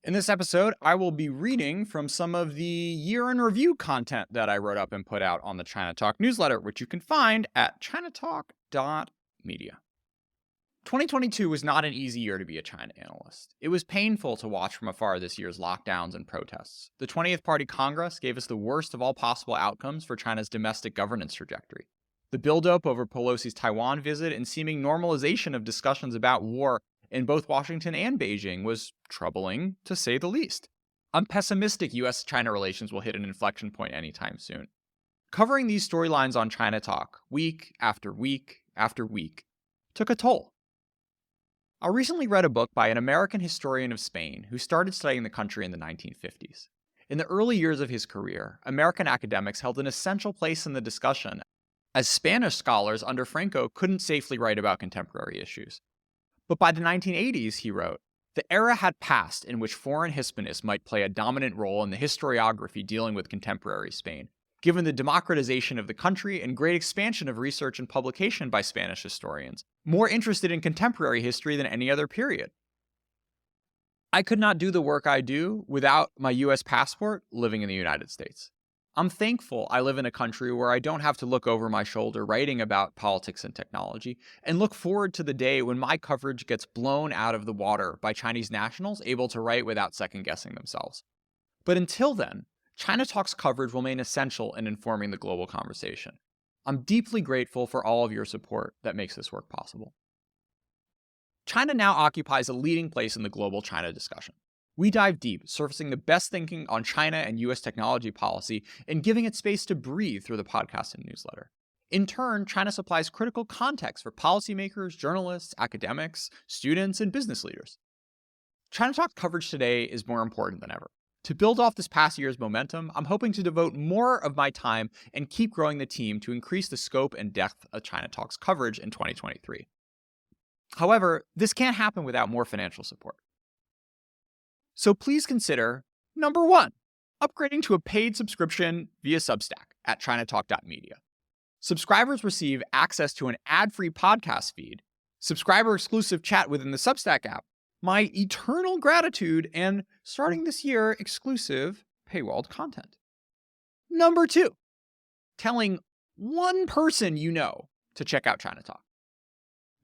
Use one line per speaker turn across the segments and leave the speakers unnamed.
In this episode, I will be reading from some of the year in review content that I wrote up and put out on the ChinaTalk newsletter, which you can find at chinatalk.media. 2022 was not an easy year to be a China analyst. It was painful to watch from afar this year's lockdowns and protests. The 20th Party Congress gave us the worst of all possible outcomes for China's domestic governance trajectory. The buildup over Pelosi's Taiwan visit and seeming normalization of discussions about war in both Washington and Beijing was troubling, to say the least. I'm pessimistic US-China relations will hit an inflection point anytime soon. Covering these storylines on ChinaTalk, week after week after week, took a toll. I recently read a book by an American historian of Spain who started studying the country in the 1950s. In the early years of his career, American academics held an essential place in the discussion, as Spanish scholars under Franco couldn't safely write about contemporary issues. But by the 1980s, he wrote, the era had passed in which foreign Hispanists might play a dominant role in the historiography dealing with contemporary Spain, given the democratization of the country and great expansion of research and publication by Spanish historians, more interested in contemporary history than any other period. I could not do the work I do without my US passport living in the United States. I'm thankful I live in a country where I don't have to look over my shoulder writing about politics and technology, and look forward to the day when my coverage gets blown out of the water by Chinese nationals able to write without second-guessing themselves. But until then, ChinaTalk's coverage will remain essential in informing the global conversation. I'm deeply grateful for all of your support that makes this work possible. China now occupies a leading place in the global China discussion. We dive deep, surfacing the best thinking on China and US technology policy and giving it space to breathe through the podcast and newsletter. In turn, China supplies critical context for policymakers, journalists, academics, students, and business leaders. ChinaTalk coverage today is more important than ever. To build off this past year's momentum, I'm hoping to devote more of my time and keep growing the team to increase the scope and depth of ChinaTalk's coverage in 2023. However, this can't happen without more financial support. So please consider, number 1, upgrading to a paid subscription via Substack at ChinaTalk.media. Subscribers receive access to an ad-free podcast feed, subscriber-exclusive chat within the Substack app, my eternal gratitude, and starting this year, exclusive paywalled content. Number 2, telling one person you know to check out ChinaTalk.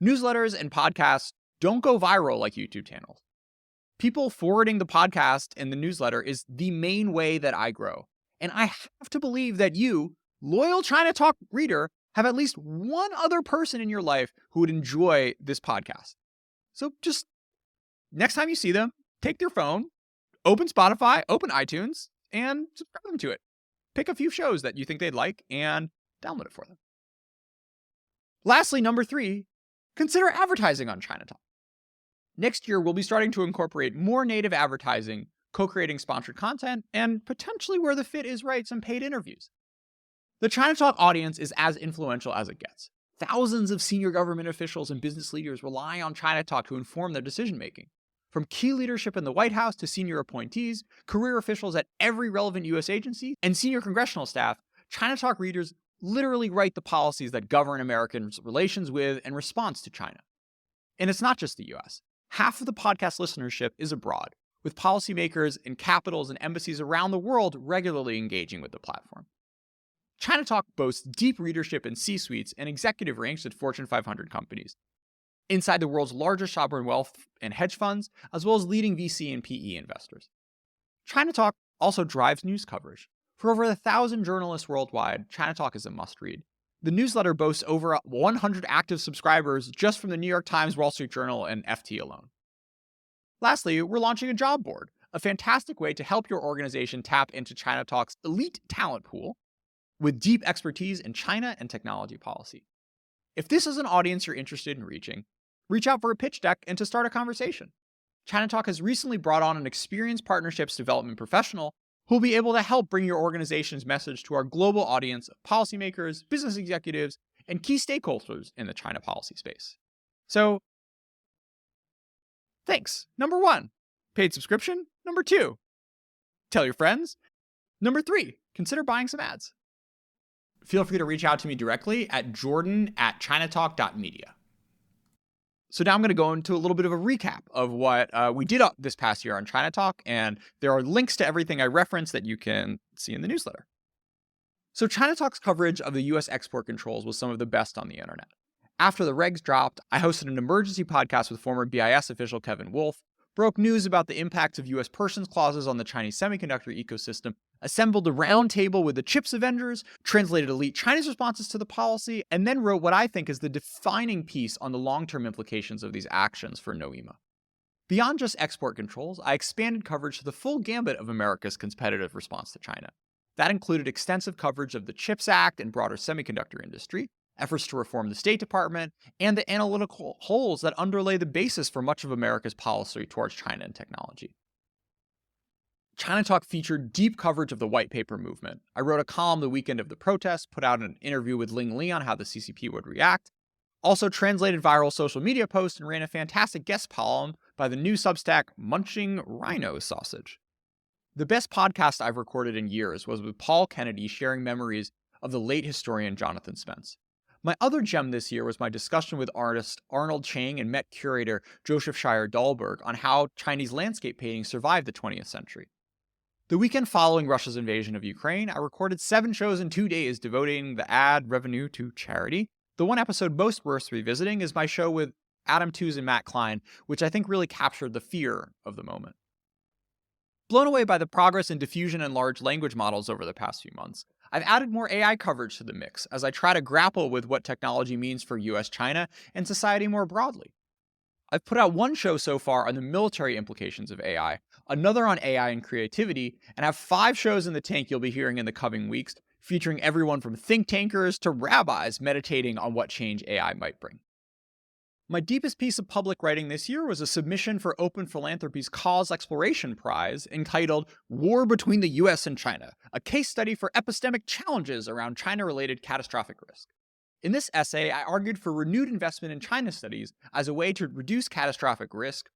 Newsletters and podcasts don't go viral like YouTube channels. People forwarding the podcast and the newsletter is the main way that I grow. And I have to believe that you, loyal ChinaTalk reader, have at least one other person in your life who would enjoy this podcast. So just next time you see them, take their phone, open Spotify, open iTunes, and subscribe them to it. Pick a few shows that you think they'd like and download it for them. Lastly, number 3, consider advertising on ChinaTalk. Next year, we'll be starting to incorporate more native advertising, co-creating sponsored content, and potentially where the fit is right, some paid interviews. The ChinaTalk audience is as influential as it gets. Thousands of senior government officials and business leaders rely on ChinaTalk to inform their decision-making. From key leadership in the White House to senior appointees, career officials at every relevant US agency, and senior congressional staff, ChinaTalk readers literally write the policies that govern Americans' relations with and response to China. And it's not just the US. Half of the podcast listenership is abroad, with policymakers in capitals and embassies around the world regularly engaging with the platform. ChinaTalk boasts deep readership in C-suites and executive ranks at Fortune 500 companies, inside the world's largest sovereign wealth and hedge funds, as well as leading VC and PE investors. ChinaTalk also drives news coverage. For over 1,000 journalists worldwide, ChinaTalk is a must-read. The newsletter boasts over 100 active subscribers just from the New York Times, Wall Street Journal, and FT alone. Lastly, we're launching a job board, a fantastic way to help your organization tap into ChinaTalk's elite talent pool with deep expertise in China and technology policy. If this is an audience you're interested in reaching, reach out for a pitch deck and to start a conversation. ChinaTalk has recently brought on an experienced partnerships development professional who will be able to help bring your organization's message to our global audience of policymakers, business executives, and key stakeholders in the China policy space. So, thanks. Number 1, paid subscription. Number 2, tell your friends. Number 3, consider buying some ads. Feel free to reach out to me directly at jordan@chinatalk.media. So now I'm going to go into a little bit of a recap of what we did this past year on ChinaTalk, and there are links to everything I referenced that you can see in the newsletter. So ChinaTalk's coverage of the US export controls was some of the best on the internet. After the regs dropped, I hosted an emergency podcast with former BIS official Kevin Wolf, broke news about the impacts of US persons clauses on the Chinese semiconductor ecosystem, assembled a roundtable with the chips Avengers, translated elite Chinese responses to the policy, and then wrote what I think is the defining piece on the long-term implications of these actions for NOEMA. Beyond just export controls, I expanded coverage to the full gambit of America's competitive response to China. That included extensive coverage of the CHIPS Act and broader semiconductor industry, efforts to reform the State Department, and the analytical holes that underlay the basis for much of America's policy towards China and technology. ChinaTalk featured deep coverage of the white paper movement. I wrote a column the weekend of the protests, put out an interview with Ling Li on how the CCP would react, also translated viral social media posts and ran a fantastic guest column by the new Substack Munching Rhino Sausage. The best podcast I've recorded in years was with Paul Kennedy sharing memories of the late historian Jonathan Spence. My other gem this year was my discussion with artist Arnold Chang and Met curator Joseph Shire Dahlberg on how Chinese landscape painting survived the 20th century. The weekend following Russia's invasion of Ukraine, I recorded 7 shows in 2 days devoting the ad revenue to charity. The one episode most worth revisiting is my show with Adam Tooze and Matt Klein, which I think really captured the fear of the moment. Blown away by the progress in diffusion and large language models over the past few months, I've added more AI coverage to the mix as I try to grapple with what technology means for US-China and society more broadly. I've put out 1 show so far on the military implications of AI, another on AI and creativity, and have 5 shows in the tank you'll be hearing in the coming weeks, featuring everyone from think tankers to rabbis meditating on what change AI might bring. My deepest piece of public writing this year was a submission for Open Philanthropy's Cause Exploration Prize entitled War Between the US and China, a case study for epistemic challenges around China-related catastrophic risk. In this essay, I argued for renewed investment in China studies as a way to reduce catastrophic risk,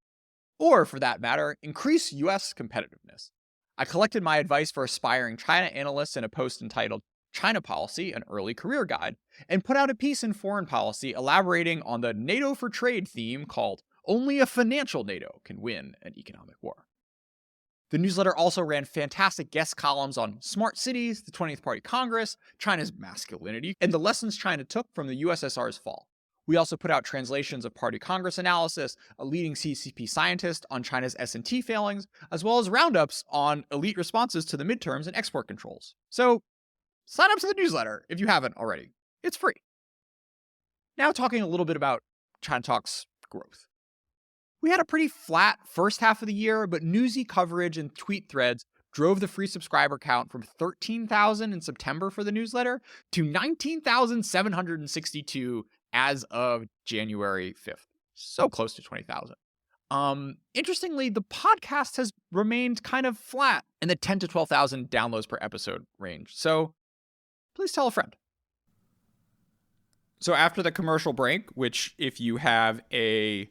or for that matter, increase US competitiveness. I collected my advice for aspiring China analysts in a post entitled China Policy, an Early Career Guide, and put out a piece in Foreign Policy elaborating on the NATO for Trade theme called Only a Financial NATO Can Win an Economic War. The newsletter also ran fantastic guest columns on smart cities, the 20th Party Congress, China's masculinity, and the lessons China took from the USSR's fall. We also put out translations of Party Congress analysis, a leading CCP scientist on China's S&T failings, as well as roundups on elite responses to the midterms and export controls. So, sign up to the newsletter if you haven't already. It's free. Now talking a little bit about ChinaTalk's growth. We had a pretty flat first half of the year, but newsy coverage and tweet threads drove the free subscriber count from 13,000 in September for the newsletter to 19,762 as of January 5th. So close to 20,000. Interestingly, the podcast has remained kind of flat in the 10 to 12,000 downloads per episode range. So please tell a friend. So after the commercial break, which if you have a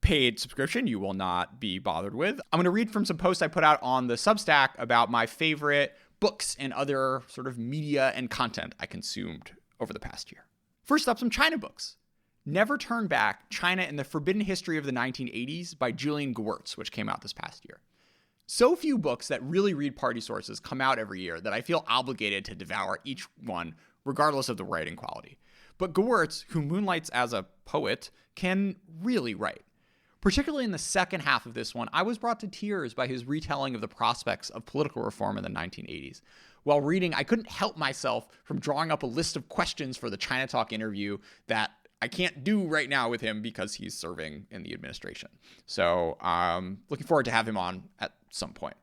paid subscription you will not be bothered with, I'm going to read from some posts I put out on the Substack about my favorite books and other sort of media and content I consumed over the past year. First up, some China books. Never Turn Back, China and the Forbidden History of the 1980s by Julian Gewirtz, which came out this past year. So few books that really read party sources come out every year that I feel obligated to devour each one, regardless of the writing quality. But Gewirtz, who moonlights as a poet, can really write. Particularly in the second half of this one, I was brought to tears by his retelling of the prospects of political reform in the 1980s. While reading, I couldn't help myself from drawing up a list of questions for the ChinaTalk interview that I can't do right now with him because he's serving in the administration. So looking forward to have him on at some point.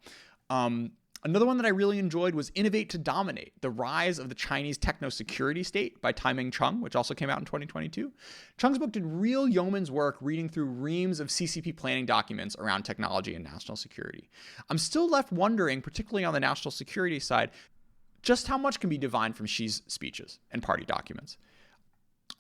Another one that I really enjoyed was Innovate to Dominate, The Rise of the Chinese Techno-Security State by Tai-Ming Chung, which also came out in 2022. Chung's book did real yeoman's work reading through reams of CCP planning documents around technology and national security. I'm still left wondering, particularly on the national security side, just how much can be divined from Xi's speeches and party documents.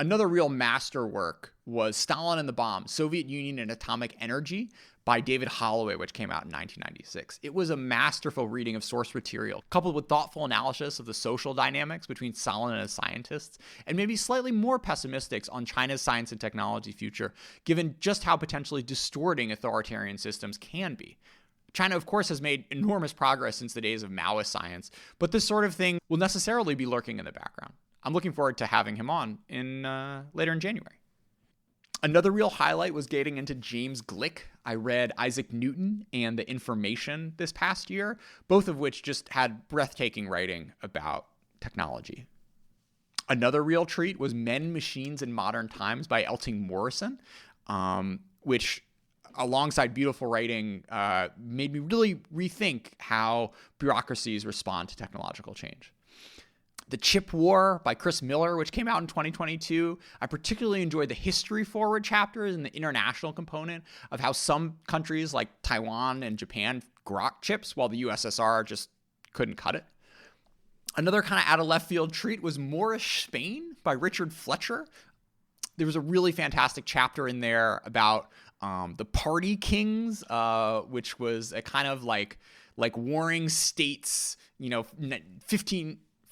Another real masterwork was Stalin and the Bomb, Soviet Union and Atomic Energy by David Holloway, which came out in 1996. It was a masterful reading of source material, coupled with thoughtful analysis of the social dynamics between Stalin and his scientists, and maybe slightly more pessimistic on China's science and technology future, given just how potentially distorting authoritarian systems can be. China, of course, has made enormous progress since the days of Maoist science, but this sort of thing will necessarily be lurking in the background. I'm looking forward to having him on later in January. Another real highlight was getting into James Glick. I read Isaac Newton and The Information this past year, both of which just had breathtaking writing about technology. Another real treat was Men, Machines, and Modern Times by Elting Morrison, which, alongside beautiful writing, made me really rethink how bureaucracies respond to technological change. The Chip War by Chris Miller, which came out in 2022. I particularly enjoyed the history forward chapters and the international component of how some countries like Taiwan and Japan grok chips while the USSR just couldn't cut it. Another kind of out of left field treat was Moorish Spain by Richard Fletcher. There was a really fantastic chapter in there about the party kings, which was a kind of like warring states,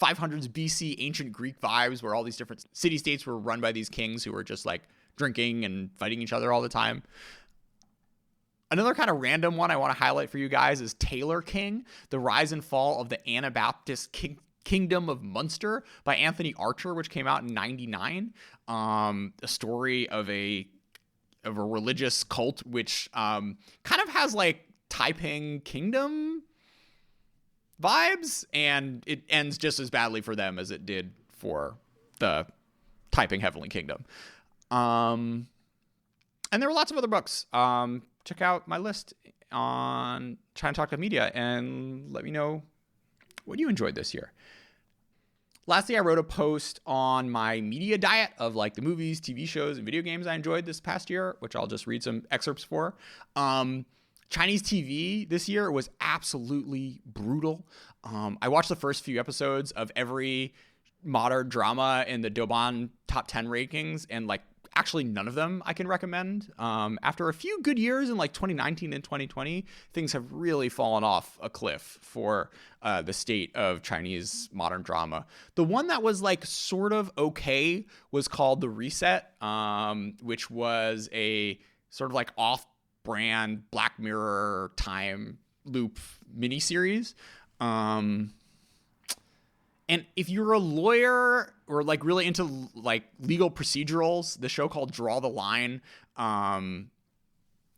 500s BC ancient Greek vibes, where all these different city-states were run by these kings who were just like drinking and fighting each other all the time. Another kind of random one I want to highlight for you guys is Taylor King, The Rise and Fall of the Anabaptist Kingdom of Munster by Anthony Archer, which came out in 1999. A story of a religious cult which kind of has like Taiping Kingdom vibes, and it ends just as badly for them as it did for the Taiping Heavenly Kingdom. And there were lots of other books. Check out my list on ChinaTalk.media and let me know what you enjoyed this year. Lastly, I wrote a post on my media diet of like the movies, TV shows, and video games I enjoyed this past year, which I'll just read some excerpts for. Chinese TV this year was absolutely brutal. I watched the first few episodes of every modern drama in the Douban top 10 rankings, and like actually none of them I can recommend. After a few good years in like 2019 and 2020, things have really fallen off a cliff for the state of Chinese modern drama. The one that was like sort of okay was called The Reset, which was a sort of like off-brand Black Mirror time loop miniseries. And if you're a lawyer or like really into like legal procedurals, the show called Draw the Line,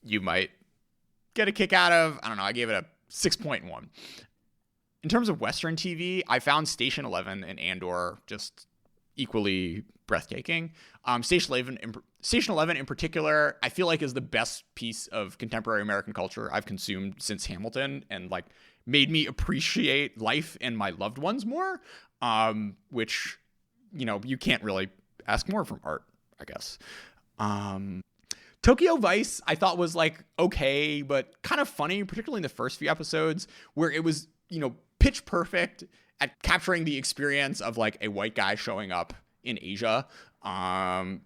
you might get a kick out of. I don't know. I gave it a 6.1. In terms of Western TV, I found Station 11 and Andor just equally breathtaking. Station 11 in particular, I feel like is the best piece of contemporary American culture I've consumed since Hamilton, and like made me appreciate life and my loved ones more, which, you can't really ask more from art, I guess. Tokyo Vice, I thought was like okay, but kind of funny, particularly in the first few episodes where it was, pitch perfect at capturing the experience of like a white guy showing up in Asia. The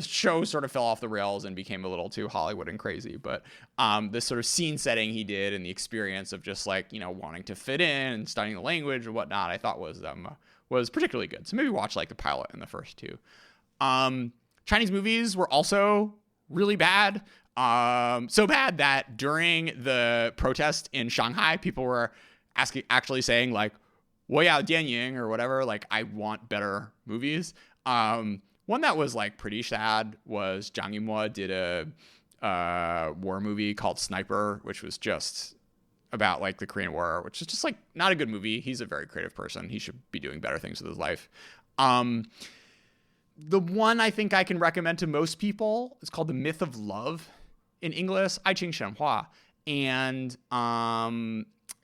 show sort of fell off the rails and became a little too Hollywood and crazy, but this sort of scene setting he did and the experience of just like wanting to fit in and studying the language and whatnot, I thought was particularly good. So maybe watch like the pilot and the first two. Chinese movies were also really bad, so bad that during the protest in Shanghai, people were actually saying like 我要电影 or whatever, like I want better movies. One that was like pretty sad was Zhang Yimou did a war movie called Sniper, which was just about like the Korean War, which is just like not a good movie. He's a very creative person. He should be doing better things with his life. The one I think I can recommend to most people is called The Myth of Love in English, 爱情神话, and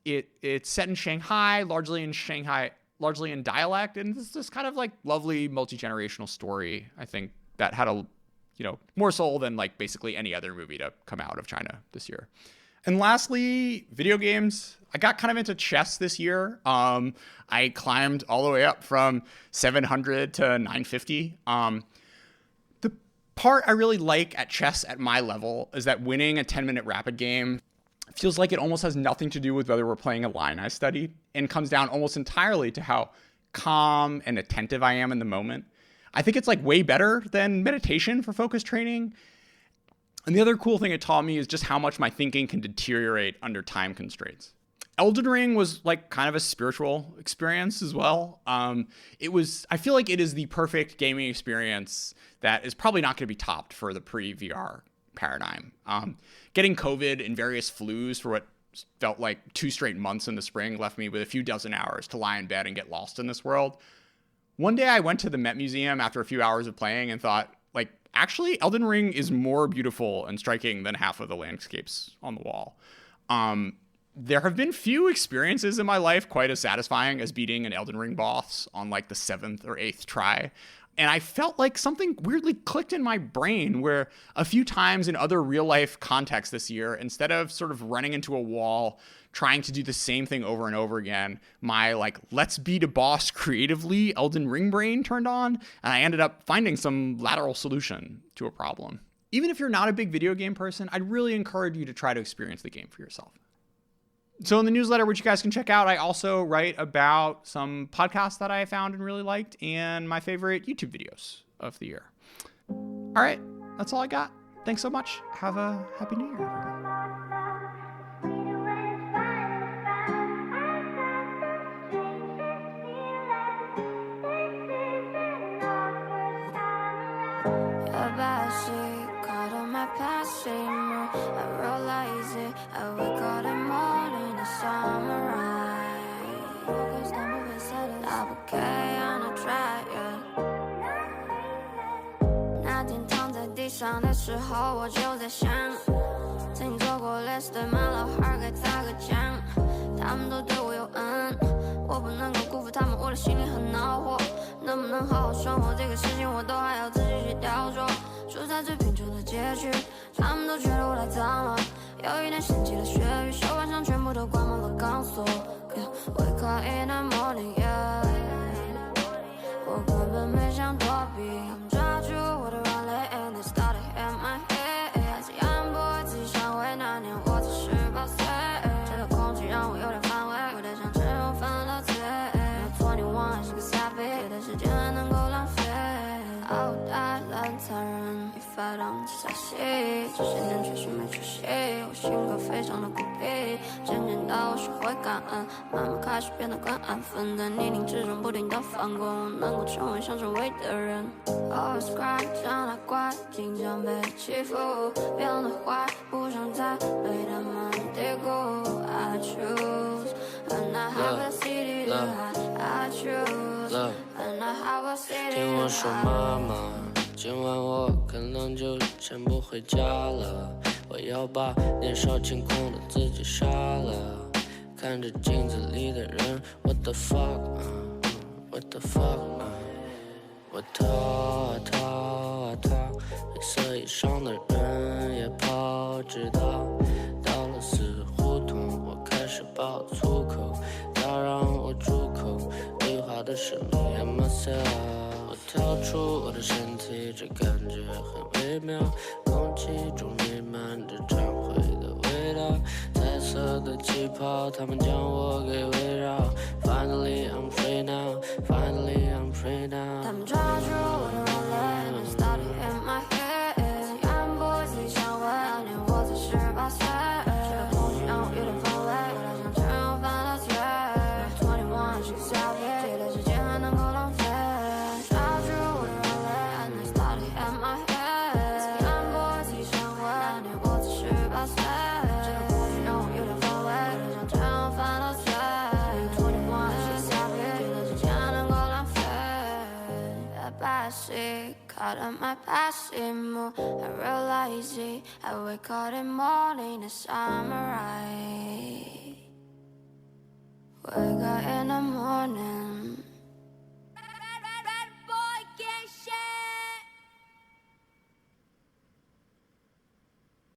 it's set in Shanghai, largely in dialect, and it's this kind of like lovely multi-generational story, I think, that had a more soul than like basically any other movie to come out of China this year. And lastly, video games. I got kind of into chess this year. I climbed all the way up from 700 to 950. The part I really like at chess at my level is that winning a 10-minute rapid game feels like it almost has nothing to do with whether we're playing a line I studied, and comes down almost entirely to how calm and attentive I am in the moment. I think it's like way better than meditation for focus training. And the other cool thing it taught me is just how much my thinking can deteriorate under time constraints. Elden Ring was like kind of a spiritual experience as well. I feel like it is the perfect gaming experience that is probably not going to be topped for the pre-VR paradigm. Getting COVID and various flus for what felt like 2 straight months in the spring left me with a few dozen hours to lie in bed and get lost in this world. One day I went to the Met Museum after a few hours of playing and thought, like, actually, Elden Ring is more beautiful and striking than half of the landscapes on the wall. There have been few experiences in my life quite as satisfying as beating an Elden Ring boss on like the 7th or 8th try. And I felt like something weirdly clicked in my brain where a few times in other real life contexts this year, instead of sort of running into a wall, trying to do the same thing over and over again, my like, let's beat a boss creatively Elden Ring brain turned on, and I ended up finding some lateral solution to a problem. Even if you're not a big video game person, I'd really encourage you to try to experience the game for yourself. So in the newsletter, which you guys can check out, I also write about some podcasts that I found and really liked and my favorite YouTube videos of the year. All right, that's all I got. Thanks so much. Have a happy new year, everyone.
I realize it. I wake up in the morning, the samurai. I okay, I'm not try it. 那天躺在地上的时候，我就在想，曾经做过类似对马老汉该咋个讲？他们都对我有恩，我不能够辜负他们，我的心里很恼火。能不能好好生活？这个事情我都还要自己去雕琢。住在最贫穷的街区，他们都觉得我太脏了。有一点掀起了血雨，手腕上全部都挂满了钢索。Wake up in the morning, yeah. 我根本没想躲避，他们抓住我的软肋 and they started in my head. 在阳波自己上位那年，我才18岁。这个空气让我有点反胃，有点像吃肉犯了罪。21还是个 savage， 有的时间还能够浪费。傲大懒残忍，一发当傻戏，这些年确实没出息。我性格非常的孤僻，渐渐到我学会感恩，慢慢开始变得更安分，在泥泞之中不停地翻滚，我能够成为想成为的人。Always cry， 长大乖，经常被欺负，变得坏，不想再被他们低估。I choose， and I have a city to hide。I choose，and I have a city to hide。听我说，妈妈，今晚我可能就先不回家了，我要把年少轻狂的自己杀了。看着镜子里的人 ，What the fuck，What the fuck，我逃啊逃啊逃，黑色衣裳的人也跑，直到到了死胡同，我开始爆粗口，要让我住口，对话的是 me and myself。我跳出我的身体，这感觉很微妙，空气中弥漫着忏悔的味道，彩色的气泡，它们将我给围绕。Finally I'm free now, finally I'm free now。他们抓住我的软肋 and it started in my head。阳波自己上位，那年我才18岁，这个空气让我有点反胃，有点像吃肉犯了罪。21还是个 savage， 这段时间还能够浪费。Caught up my passing mood, I realize it. I wake up in the morning, the samurai. Wake up in the morning.